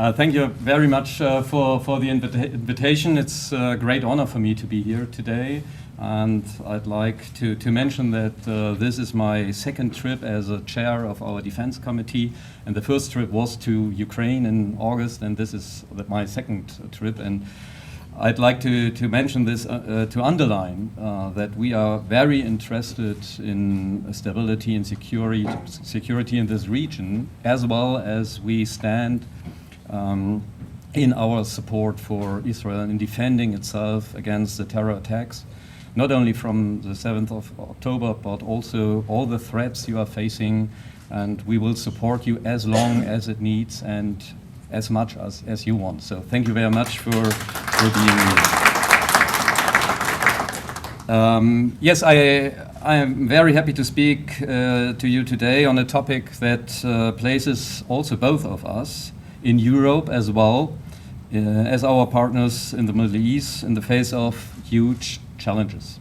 Thank you very much for the invitation. It's a great honor for me to be here today. And I'd like to mention that this is my second trip as a chair of our defense committee. And the first trip was to Ukraine in August, and this is my second trip. And I'd like to mention this to underline that we are very interested in stability and security in this region, as well as we stand in our support for Israel in defending itself against the terror attacks, not only from the 7th of October, but also all the threats you are facing. And we will support you as long as it needs and as much as you want. So thank you very much for being here. Yes, I am very happy to speak to you today on a topic that places also both of us in Europe as well as our partners in the Middle East in the face of huge challenges.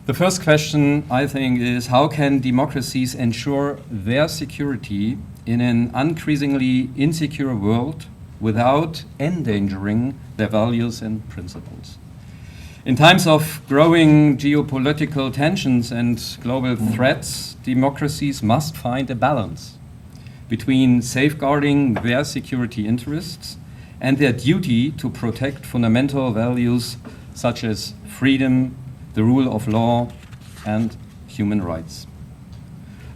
The first question, I think, is how can democracies ensure their security in an increasingly insecure world without endangering their values and principles? In times of growing geopolitical tensions and global threats, democracies must find a balance between safeguarding their security interests and their duty to protect fundamental values such as freedom, the rule of law, and human rights.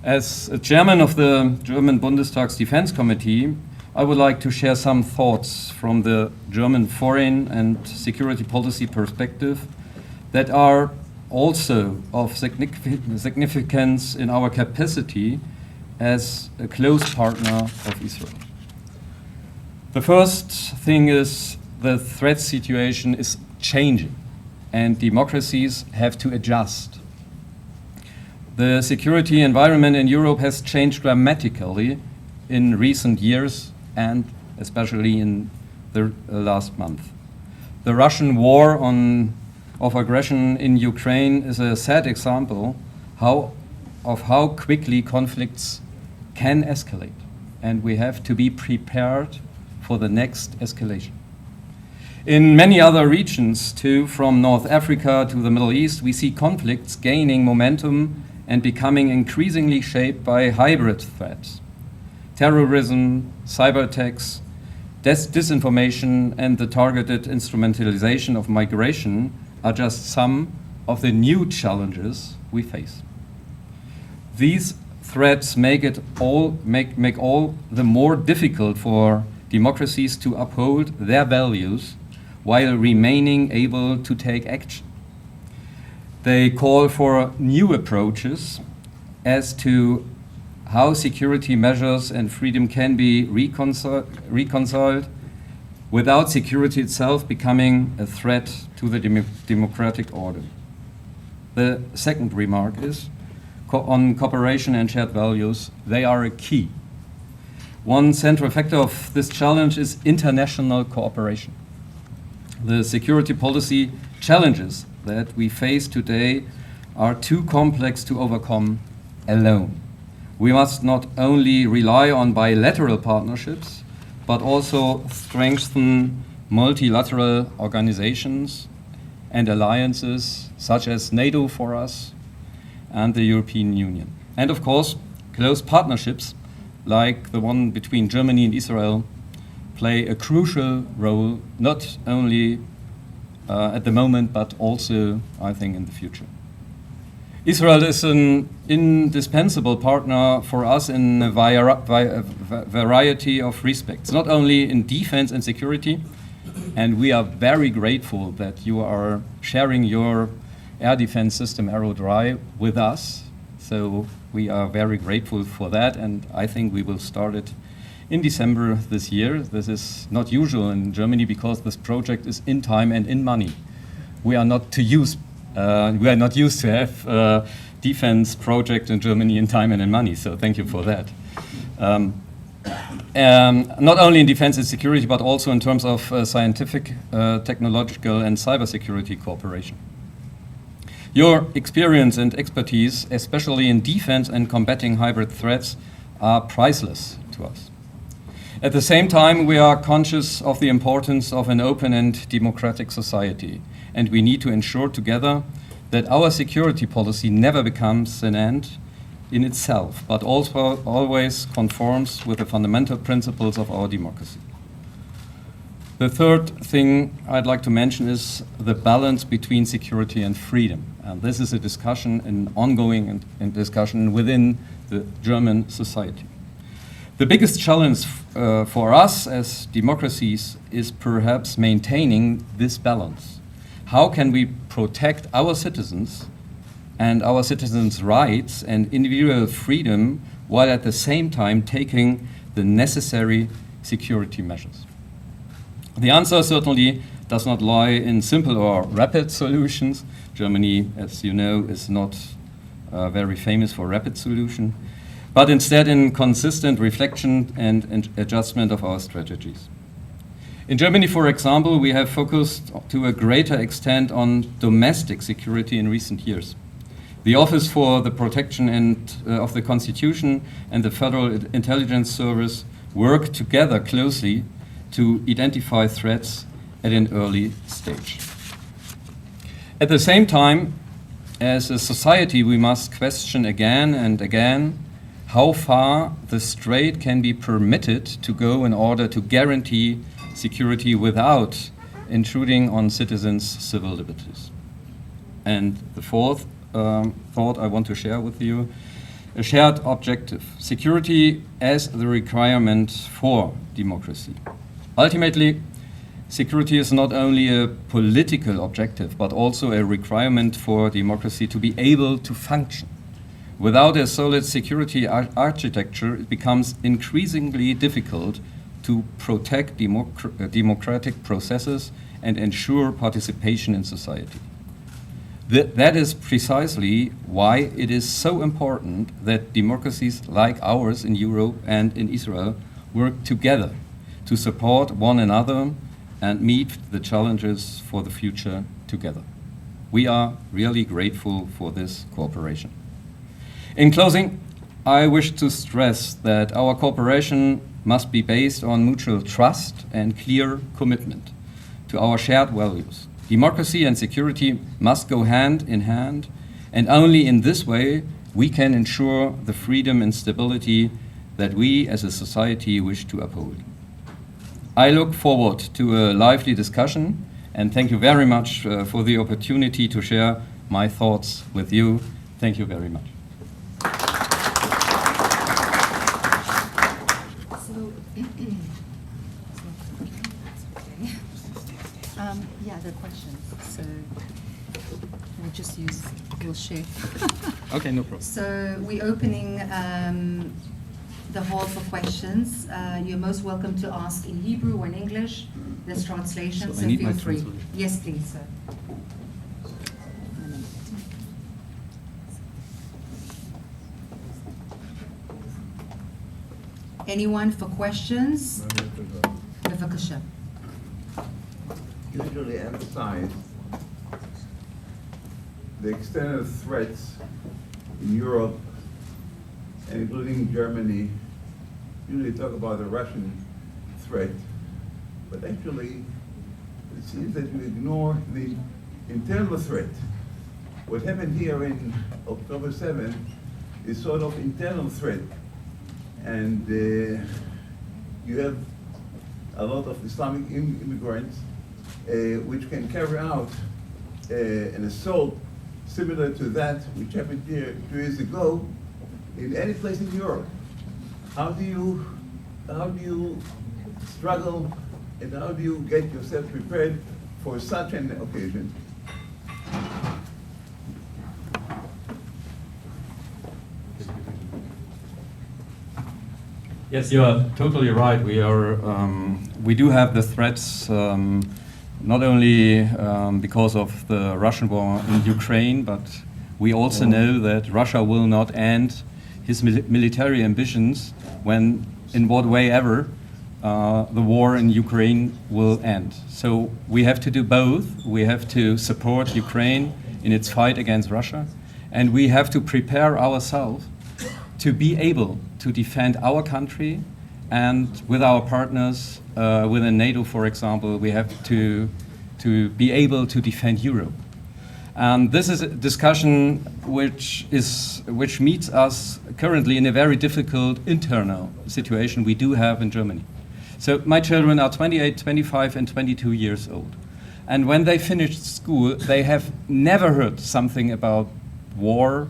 As a chairman of the German Bundestag's Defense Committee, I would like to share some thoughts from the German foreign and security policy perspective that are also of significance in our capacity as a close partner of Israel. The first thing is the threat situation is changing and democracies have to adjust. The security environment in Europe has changed dramatically in recent years and especially in the last month. The Russian war of aggression in Ukraine is a sad example of how quickly conflicts can escalate, and we have to be prepared for the next escalation. In many other regions too, from North Africa to the Middle East, we see conflicts gaining momentum and becoming increasingly shaped by hybrid threats. Terrorism, cyber attacks, disinformation, and the targeted instrumentalization of migration are just some of the new challenges we face. These threats make all the more difficult for democracies to uphold their values while remaining able to take action. They call for new approaches as to how security measures and freedom can be reconciled without security itself becoming a threat to the democratic order. The second remark is on cooperation and shared values. They are a key. One central factor of this challenge is international cooperation. The security policy challenges that we face today are too complex to overcome alone. We must not only rely on bilateral partnerships, but also strengthen multilateral organizations and alliances such as NATO for us and the European Union. And of course, close partnerships like the one between Germany and Israel play a crucial role, not only at the moment, but also, I think, in the future. Israel is an indispensable partner for us in a variety of respects, not only in defense and security, and we are very grateful that you are sharing your air defense system Aerodry with us. So we are very grateful for that, and I think we will start it in December this year. This is not usual in Germany because this project is in time and in money. We are not used to have a defense project in Germany in time and in money. So thank you for that. Not only in defense and security, but also in terms of scientific, technological, and cybersecurity cooperation. Your experience and expertise, especially in defense and combating hybrid threats, are priceless to us. At the same time, we are conscious of the importance of an open and democratic society, and we need to ensure together that our security policy never becomes an end in itself, but also always conforms with the fundamental principles of our democracy. The third thing I'd like to mention is the balance between security and freedom. And this is a discussion, an ongoing discussion within the German society. The biggest challenge for us as democracies is perhaps maintaining this balance. How can we protect our citizens and our citizens' rights and individual freedom while at the same time taking the necessary security measures? The answer certainly does not lie in simple or rapid solutions. Germany, as you know, is not very famous for rapid solution, but instead in consistent reflection and adjustment of our strategies. In Germany, for example, we have focused to a greater extent on domestic security in recent years. The Office for the Protection of the Constitution and the Federal Intelligence Service work together closely to identify threats at an early stage. At the same time, as a society, we must question again and again how far the state can be permitted to go in order to guarantee security without intruding on citizens' civil liberties. And the fourth thought I want to share with you, a shared objective, security as the requirement for democracy. Ultimately, security is not only a political objective, but also a requirement for democracy to be able to function. Without a solid security architecture, it becomes increasingly difficult to protect democratic processes and ensure participation in society. That is precisely why it is so important that democracies like ours in Europe and in Israel work together to support one another and meet the challenges for the future together. We are really grateful for this cooperation. In closing, I wish to stress that our cooperation must be based on mutual trust and clear commitment to our shared values. Democracy and security must go hand in hand, and only in this way we can ensure the freedom and stability that we as a society wish to uphold. I look forward to a lively discussion, and thank you very much for the opportunity to share my thoughts with you. Thank you very much. Yeah, the questions. So we'll share. Okay, no problem. So we're opening the hall for questions. You're most welcome to ask in Hebrew or in English. There's translation, so I need feel my free. translation. Yes, please, sir. Anyone for questions? בבקשה. Usually emphasize the extent of threats in Europe, and including Germany. Usually talk about the Russian threat, but actually it seems that you ignore the internal threat. What happened here in October 7 is sort of internal threat, and you have a lot of Islamic immigrants which can carry out an assault similar to that which happened here 2 years ago in any place in Europe. How do you struggle, and how do you get yourself prepared for such an occasion? Yes, you are totally right. We do have the threats not only because of the Russian war in Ukraine, but we also know that Russia will not end his military ambitions when, in what way ever, the war in Ukraine will end. So we have to do both. We have to support Ukraine in its fight against Russia, and we have to prepare ourselves to be able to defend our country and with our partners within NATO, for example, we have to be able to defend Europe. And this is a discussion which meets us currently in a very difficult internal situation we do have in Germany. So my children are 28, 25, and 22 years old. And when they finished school, they have never heard something about war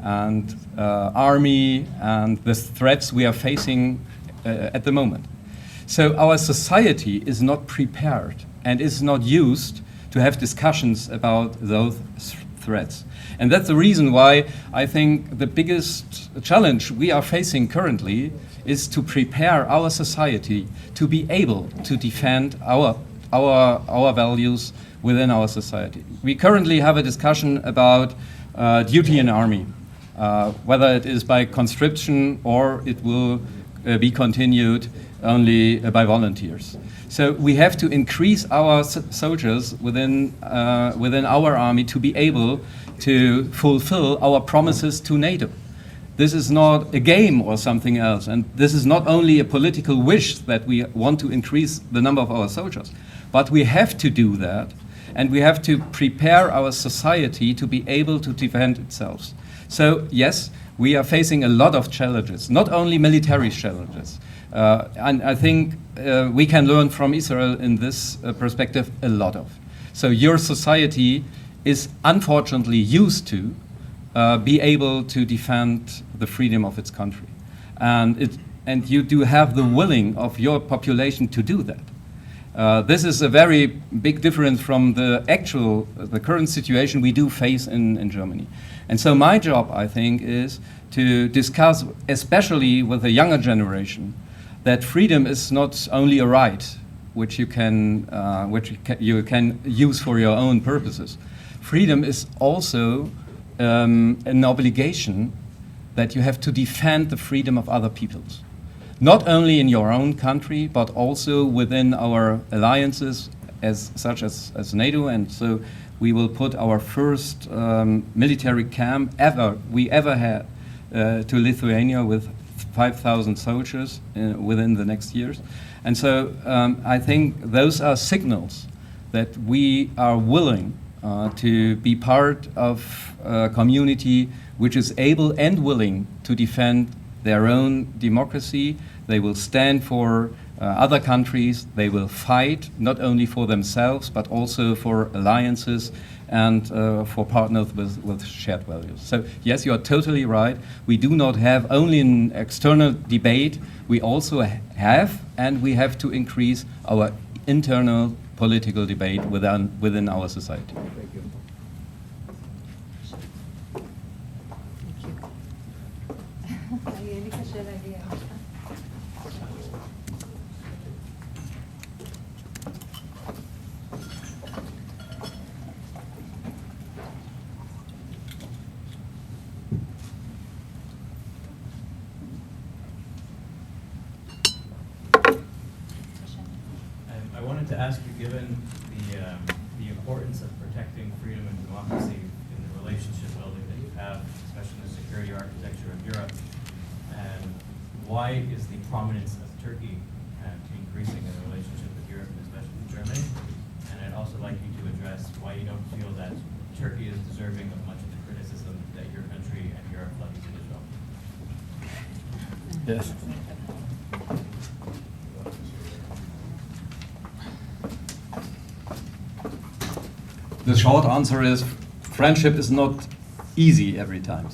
and army and the threats we are facing at the moment. So our society is not prepared and is not used to have discussions about those threats. And that's the reason why I think the biggest challenge we are facing currently is to prepare our society to be able to defend our values within our society. We currently have a discussion about duty in army, whether it is by conscription or it will be continued only by volunteers. So we have to increase our soldiers within our army to be able to fulfill our promises to NATO. This is not a game or something else, and this is not only a political wish that we want to increase the number of our soldiers, but we have to do that, and we have to prepare our society to be able to defend itself. So yes, we are facing a lot of challenges, not only military challenges. And I think we can learn from Israel in this perspective a lot of. So your society is unfortunately used to be able to defend the freedom of its country. And you do have the willing of your population to do that. This is a very big difference from the current situation we do face in Germany. And so my job, I think, is to discuss, especially with the younger generation, that freedom is not only a right which you can use for your own purposes. Freedom is also an obligation that you have to defend the freedom of other peoples, not only in your own country, but also within our alliances such as NATO. And so we will put our first military camp we ever had to Lithuania with 5,000 soldiers within the next years. And so I think those are signals that we are willing to be part of a community which is able and willing to defend their own democracy. They will stand for other countries. They will fight not only for themselves, but also for alliances and for partners with shared values. So yes, you are totally right. We do not have only an external debate. We also have, and we have to increase our internal political debate within our society. Thank you. I wanted to ask you, given the importance of protecting freedom and democracy in the relationship building that you have, especially in the security architecture of Europe, and why is the prominence of Turkey increasing in the relationship with Europe, and especially with Germany? And I'd also like you to address why you don't feel that Turkey is deserving of much of the criticism that your country and Europe levies in Israel. Yes. The short answer is friendship is not easy every time.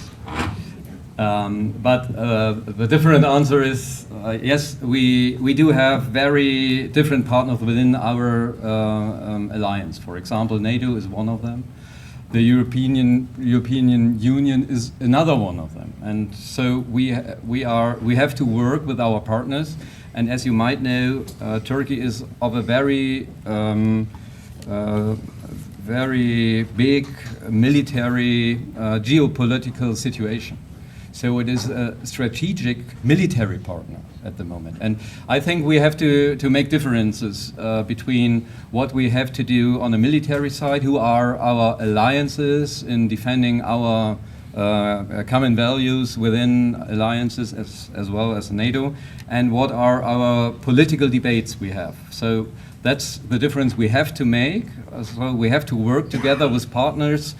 But the different answer is yes, we do have very different partners within our alliance. For example, NATO is one of them. The European Union is another one of them. And so we have to work with our partners. And as you might know, Turkey is of a very big military geopolitical situation. So it is a strategic military partner at the moment. And I think we have to make differences between what we have to do on the military side, who are our alliances in defending our common values within alliances as well as NATO, and what are our political debates we have. So that's the difference we have to make. So we have to work together with partners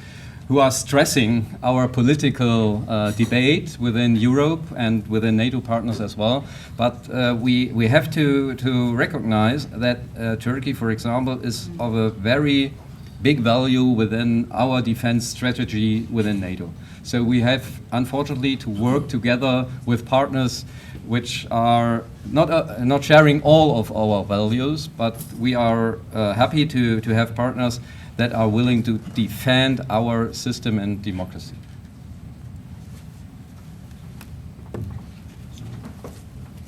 who are stressing our political debate within Europe and within NATO partners as well. But we have to recognize that Turkey, for example, is of a very big value within our defense strategy within NATO. So we have, unfortunately, to work together with partners which are not sharing all of our values, but we are happy to have partners that are willing to defend our system and democracy.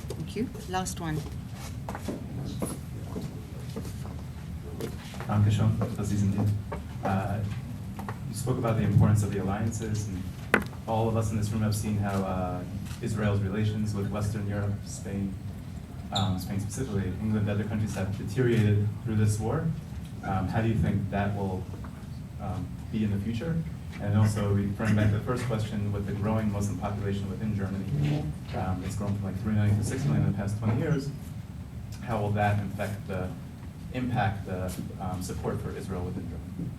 Thank you. Last one. Dankeschön, dass Sie sind hier. You spoke about the importance of the alliances, and all of us in this room have seen how Israel's relations with Western Europe, Spain specifically, England, other countries have deteriorated through this war. How do you think that will be in the future? And also, referring back to the first question, with the growing Muslim population within Germany, it's grown from like 3 million to 6 million in the past 20 years. How will that impact the support for Israel within Germany?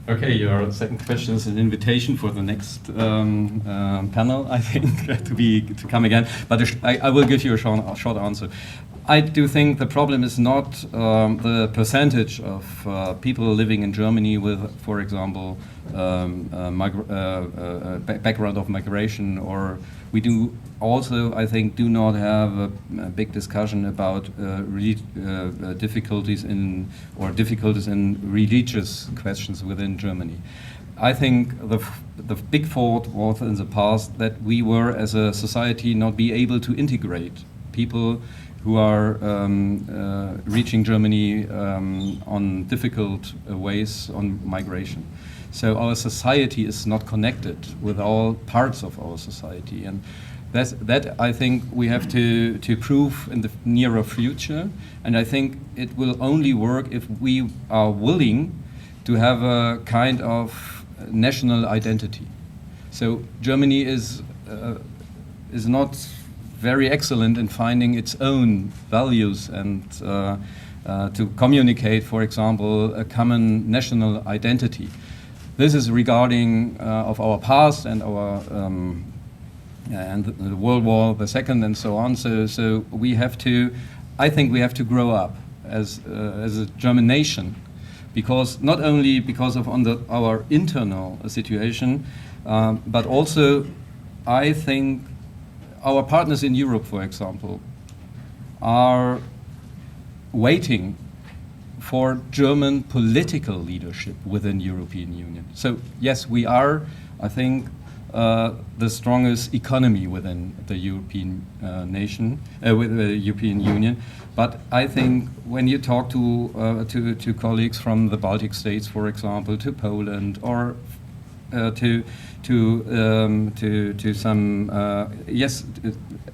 Okay, your second question is an invitation for the next panel, I think, to come again. But I will give you a short answer. I do think the problem is not the percentage of people living in Germany with, for example, background of migration, or we do also, I think, do not have a big discussion about difficulties in religious questions within Germany. I think the big fault was in the past that we were, as a society, not be able to integrate people who are reaching Germany on difficult ways on migration. So our society is not connected with all parts of our society, and that I think we have to prove in the nearer future. And I think it will only work if we are willing to have a kind of national identity. So Germany is not very excellent in finding its own values and to communicate, for example, a common national identity. This is regarding of our past and our and the World War II and so on. So we have to, I think we have to grow up as a German nation, because not only because of our internal situation, but also I think our partners in Europe, for example, are waiting for German political leadership within European Union. So yes, we are, I think, the strongest economy within the European with the European Union. But I think when you talk to colleagues from the Baltic states, for example, to Poland, or to some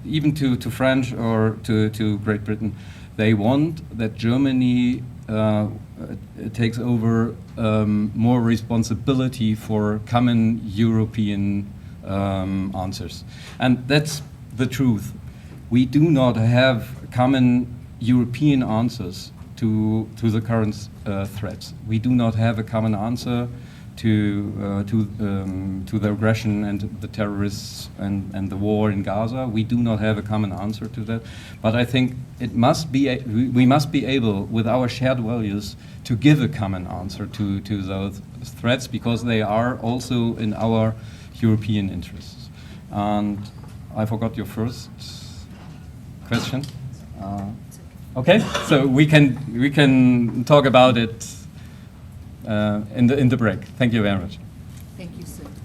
even to French or to Great Britain, they want that Germany takes over more responsibility for common European answers. And that's the truth. We do not have common European answers to the current threats. We do not have a common answer to the aggression and the terrorists and the war in Gaza. We do not have a common answer to that. But I think it must be we must be able, with our shared values, to give a common answer to those threats, because they are also in our European interests. And I forgot your first question. Okay, so we can talk about it in the break. Thank you very much.